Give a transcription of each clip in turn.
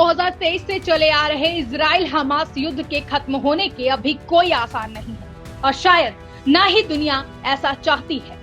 2023 से चले आ रहे इजराइल हमास युद्ध के खत्म होने के अभी कोई आसार नहीं है और शायद ना ही दुनिया ऐसा चाहती है।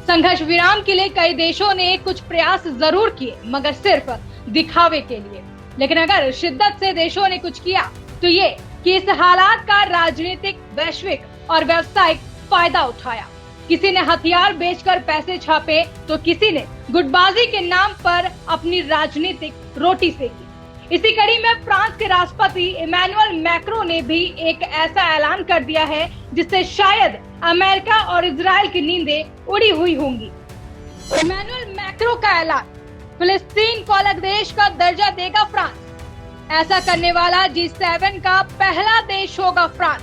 संघर्ष विराम के लिए कई देशों ने कुछ प्रयास जरूर किए, मगर सिर्फ दिखावे के लिए। लेकिन अगर शिद्दत से देशों ने कुछ किया तो ये कि इस हालात का राजनीतिक, वैश्विक और व्यावसायिक फायदा उठाया। किसी ने हथियार बेचकर पैसे छापे तो किसी ने गुटबाजी के नाम पर अपनी राजनीतिक रोटी सेकी। इसी कड़ी में फ्रांस के राष्ट्रपति इमैनुअल मैक्रों ने भी एक ऐसा ऐलान कर दिया है जिससे शायद अमेरिका और इजराइल की नींदें उड़ी हुई होंगी। इमैनुअल मैक्रों का ऐलान, फिलिस्तीन को अलग देश का दर्जा देगा फ्रांस। ऐसा करने वाला G7 का पहला देश होगा फ्रांस।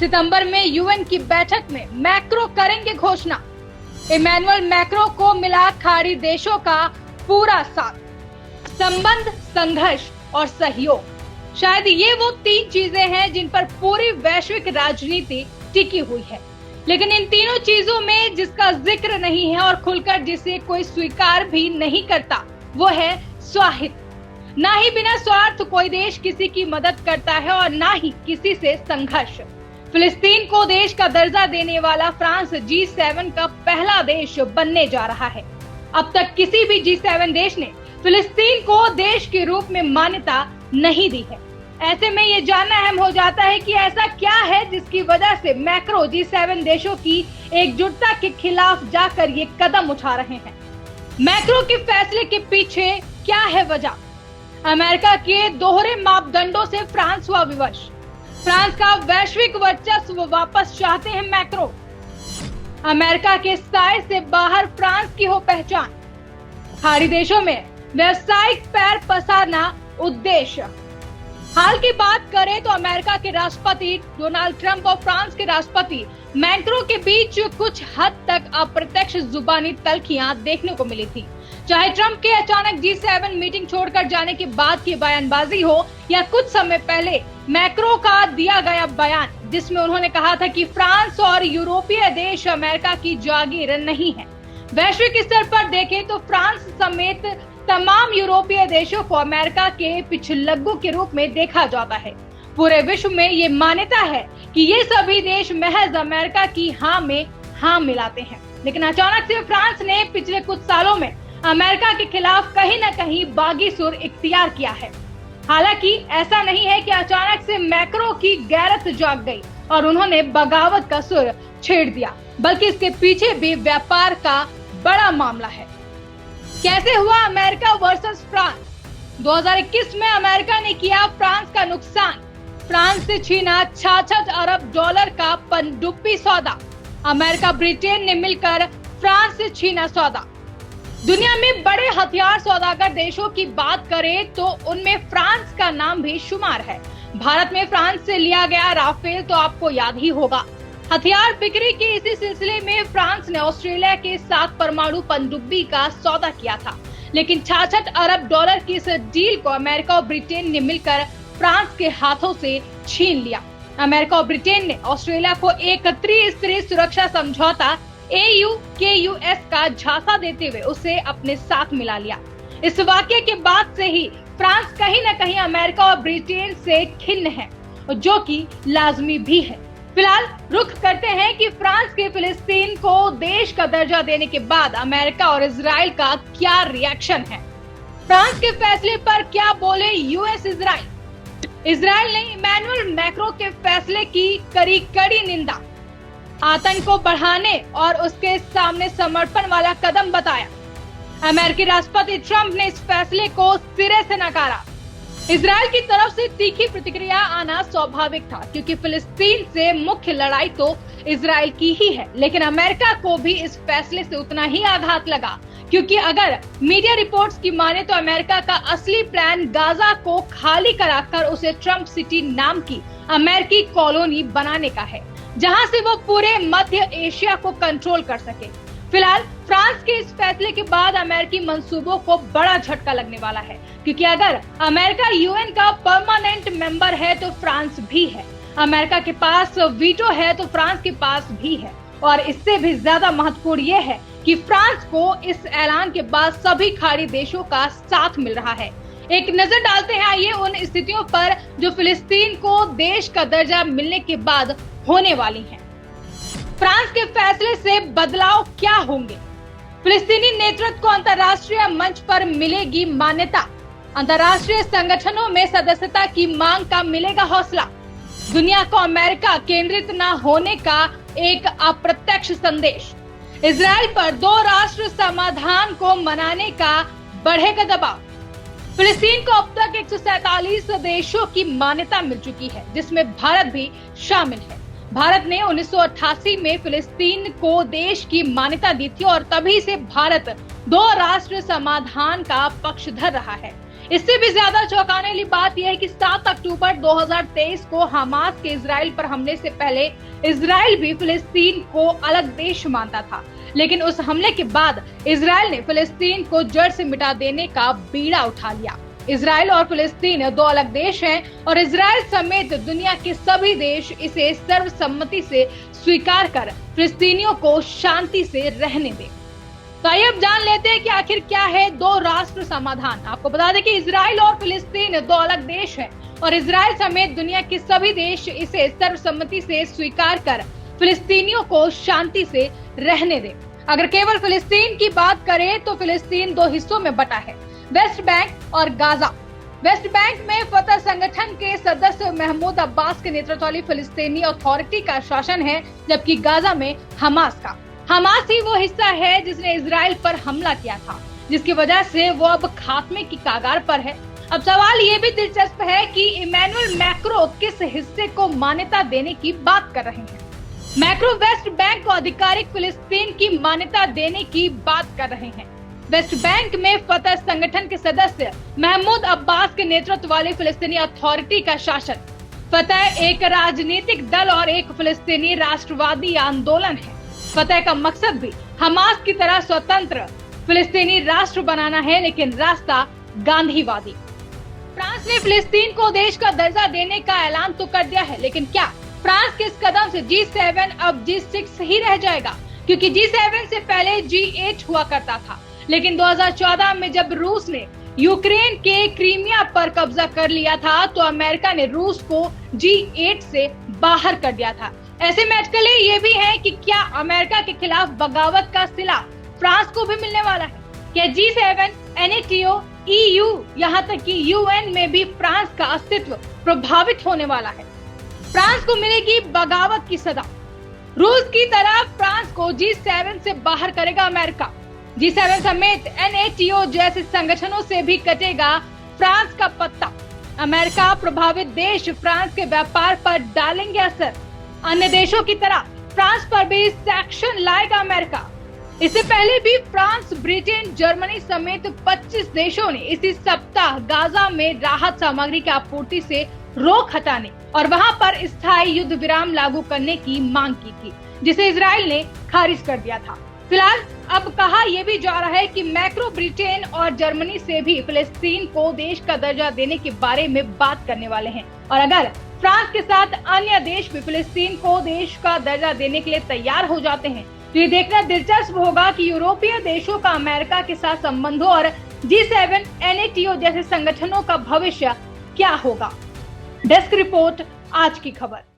सितंबर में यूएन की बैठक में मैक्रो करेंगे घोषणा। इमैनुअल मैक्रो को मिला खाड़ी देशों का पूरा साथ, संबंध, संघर्ष और सहयोग। शायद ये वो तीन चीजें हैं जिन पर पूरी वैश्विक राजनीति टिकी हुई है। लेकिन इन तीनों चीजों में जिसका जिक्र नहीं है और खुलकर जिसे कोई स्वीकार भी नहीं करता, वो है स्वाहित। ना ही बिना स्वार्थ कोई देश किसी की मदद करता है और ना ही किसी से संघर्ष। फिलिस्तीन को देश का दर्जा देने वाला फ्रांस G7 का पहला देश बनने जा रहा है। अब तक किसी भी G7 देश ने फिलिस्तीन को देश के रूप में मान्यता नहीं दी है। ऐसे में ये जानना अहम हो जाता है कि ऐसा क्या है जिसकी वजह से मैक्रो G7 देशों की एकजुटता के खिलाफ जाकर ये कदम उठा रहे हैं। मैक्रो के फैसले के पीछे क्या है वजह? अमेरिका के दोहरे मापदंडों से फ्रांस हुआ विवश। फ्रांस का वैश्विक वर्चस्व वापस चाहते हैं मैक्रो। अमेरिका के साए से बाहर फ्रांस की हो पहचान। खाड़ी देशों में व्यवसायिक पैर पसारना उद्देश्य। हाल की बात करें तो अमेरिका के राष्ट्रपति डोनाल्ड ट्रंप और फ्रांस के राष्ट्रपति मैक्रो के बीच कुछ हद तक अप्रत्यक्ष जुबानी तल्खियां देखने को मिली थी। चाहे ट्रंप के अचानक G7 मीटिंग छोड़कर जाने के बाद की बयानबाजी हो या कुछ समय पहले मैक्रो का दिया गया बयान जिसमें उन्होंने कहा था कि फ्रांस और यूरोपीय देश अमेरिका की जागीर नहीं है। वैश्विक स्तर पर देखें तो फ्रांस समेत तमाम यूरोपीय देशों को अमेरिका के पिछलग्गू के रूप में देखा जाता है। पूरे विश्व में ये मान्यता है कि ये सभी देश महज अमेरिका की हाँ में हाँ मिलाते हैं। लेकिन अचानक से फ्रांस ने पिछले कुछ सालों में अमेरिका के खिलाफ कहीं न कहीं बागी सुर इख्तियार किया है। हालांकि ऐसा नहीं है कि अचानक से मैक्रो की गैरत जाग गई और उन्होंने बगावत का सुर छेड़ दिया, बल्कि इसके पीछे भी व्यापार का बड़ा मामला है। कैसे हुआ अमेरिका वर्सेस फ्रांस? 2021 में अमेरिका ने किया फ्रांस का नुकसान। फ्रांस से छीना 66 अरब डॉलर का पनडुब्बी सौदा। अमेरिका, ब्रिटेन ने मिलकर फ्रांस से छीना सौदा। दुनिया में बड़े हथियार सौदागर देशों की बात करें तो उनमें फ्रांस का नाम भी शुमार है। भारत में फ्रांस से लिया गया राफेल तो आपको याद ही होगा। हथियार बिक्री के इसी सिलसिले में फ्रांस ने ऑस्ट्रेलिया के साथ परमाणु पनडुब्बी का सौदा किया था। लेकिन 66 अरब डॉलर की इस डील को अमेरिका और ब्रिटेन ने मिलकर फ्रांस के हाथों से छीन लिया। अमेरिका और ब्रिटेन ने ऑस्ट्रेलिया को एक त्रिस्तरीय सुरक्षा समझौता AUKUS का झांसा देते हुए उसे अपने साथ मिला लिया। इस वाकये के बाद से ही फ्रांस कहीं न कहीं अमेरिका और ब्रिटेन से खिन्न है, जो कि लाजमी भी है। फिलहाल रुख करते हैं कि फ्रांस के फिलिस्तीन को देश का दर्जा देने के बाद अमेरिका और इजराइल का क्या रिएक्शन है। फ्रांस के फैसले पर क्या बोले यूएस इजराइल। इजराइल ने इमैनुअल मैक्रो के फैसले की करी कड़ी निंदा। आतंक को बढ़ाने और उसके सामने समर्पण वाला कदम बताया। अमेरिकी राष्ट्रपति ट्रंप ने इस फैसले को सिरे से नकारा। इजराइल की तरफ से तीखी प्रतिक्रिया आना स्वाभाविक था, क्योंकि फिलिस्तीन से मुख्य लड़ाई तो इजराइल की ही है। लेकिन अमेरिका को भी इस फैसले से उतना ही आघात लगा, क्योंकि अगर मीडिया रिपोर्ट्स की माने तो अमेरिका का असली प्लान गाजा को खाली कराकर उसे ट्रंप सिटी नाम की अमेरिकी कॉलोनी बनाने का है, जहां से वो पूरे मध्य एशिया को कंट्रोल कर सके। फिलहाल फ्रांस के इस फैसले के बाद अमेरिकी मंसूबों को बड़ा झटका लगने वाला है, क्योंकि अगर अमेरिका यूएन का परमानेंट मेंबर है तो फ्रांस भी है। अमेरिका के पास वीटो है तो फ्रांस के पास भी है। और इससे भी ज्यादा महत्वपूर्ण ये है कि फ्रांस को इस ऐलान के बाद सभी खाड़ी देशों का साथ मिल रहा है। एक नजर डालते हैं आइए उन स्थितियों पर जो फिलिस्तीन को देश का दर्जा मिलने के बाद होने वाली हैं। फ्रांस के फैसले से बदलाव क्या होंगे? फिलिस्तीनी नेतृत्व को अंतर्राष्ट्रीय मंच पर मिलेगी मान्यता, अंतर्राष्ट्रीय संगठनों में सदस्यता की मांग का मिलेगा हौसला, दुनिया को अमेरिका केंद्रित न होने का एक अप्रत्यक्ष संदेश, इजराइल पर 2 राष्ट्र समाधान को मनाने का बढ़ेगा दबाव। फिलिस्तीन को अब तक 147 देशों की मान्यता मिल चुकी है, जिसमें भारत भी शामिल है। भारत ने 1988 में फिलिस्तीन को देश की मान्यता दी थी और तभी से भारत 2 राष्ट्र समाधान का पक्षधर रहा है। इससे भी ज्यादा चौंकाने वाली बात यह है कि 7 अक्टूबर 2023 को हमास के इजराइल पर हमले से पहले इजराइल भी फिलिस्तीन को अलग देश मानता था, लेकिन उस हमले के बाद इजराइल ने फिलिस्तीन को जड़ से मिटा देने का बीड़ा उठा लिया। इजराइल और फिलिस्तीन 2 अलग देश हैं और इजराइल समेत दुनिया के सभी देश इसे सर्वसम्मति से स्वीकार कर फिलिस्तीनियों को शांति से रहने दें। तो आइए अब जान लेते हैं कि आखिर क्या है 2 राष्ट्र समाधान। आपको बता दें कि इजराइल और फिलिस्तीन 2 अलग देश हैं और इजराइल समेत दुनिया के सभी देश इसे सर्वसम्मति से स्वीकार कर फिलिस्तीनियों को शांति से रहने दें। अगर केवल फिलिस्तीन की बात करें तो फिलिस्तीन 2 हिस्सों में बटा है, वेस्ट बैंक और गाजा। वेस्ट बैंक में फतह संगठन के सदस्य महमूद अब्बास के नेतृत्व वाली फिलिस्तीनी अथॉरिटी का शासन है, जबकि गाजा में हमास का। हमास ही वो हिस्सा है जिसने इजराइल पर हमला किया था, जिसकी वजह से वो अब खात्मे की कगार पर है। अब सवाल ये भी दिलचस्प है कि इमैनुअल मैक्रो किस हिस्से को मान्यता देने की बात कर रहे हैं। मैक्रो वेस्ट बैंक को आधिकारिक फिलिस्तीन की मान्यता देने की बात कर रहे हैं। वेस्ट बैंक में फतह संगठन के सदस्य महमूद अब्बास के नेतृत्व वाली फिलिस्तीनी अथॉरिटी का शासन। फतह एक राजनीतिक दल और एक फिलिस्तीनी राष्ट्रवादी आंदोलन है। फतह का मकसद भी हमास की तरह स्वतंत्र फिलिस्तीनी राष्ट्र बनाना है, लेकिन रास्ता गांधीवादी। फ्रांस ने फिलिस्तीन को देश का दर्जा देने का ऐलान तो कर दिया है, लेकिन क्या फ्रांस के इस कदम से G7 अब G6 ही रह जाएगा? क्योंकि G7 से पहले G8 हुआ करता था, लेकिन 2014 में जब रूस ने यूक्रेन के क्रीमिया पर कब्जा कर लिया था तो अमेरिका ने रूस को G8 से बाहर कर दिया था। ऐसे में अटकलें ये भी है कि क्या अमेरिका के खिलाफ बगावत का सिला फ्रांस को भी मिलने वाला है? क्या G7, NATO, EU यहाँ तक कि UN में भी फ्रांस का अस्तित्व प्रभावित होने वाला है? फ्रांस को मिलेगी बगावत की सजा। रूस की तरह फ्रांस को G7 से बाहर करेगा अमेरिका। G7 समेत NATO जैसे संगठनों से भी कटेगा फ्रांस का पत्ता। अमेरिका प्रभावित देश फ्रांस के व्यापार पर डालेंगे असर। अन्य देशों की तरह फ्रांस पर भी सैंक्शन लाएगा अमेरिका। इससे पहले भी फ्रांस, ब्रिटेन, जर्मनी समेत 25 देशों ने इसी सप्ताह गाजा में राहत सामग्री की आपूर्ति से रोक हटाने और वहां पर स्थायी युद्ध विराम लागू करने की मांग की थी, जिसे इजराइल ने खारिज कर दिया था। फिलहाल अब कहा यह भी जा रहा है कि मैक्रो ब्रिटेन और जर्मनी से भी फिलिस्तीन को देश का दर्जा देने के बारे में बात करने वाले हैं और अगर फ्रांस के साथ अन्य देश भी फिलिस्तीन को देश का दर्जा देने के लिए तैयार हो जाते हैं तो ये देखना दिलचस्प होगा कि यूरोपीय देशों का अमेरिका के साथ संबंधों और G7, NATO जैसे संगठनों का भविष्य क्या होगा। डेस्क रिपोर्ट, आज की खबर।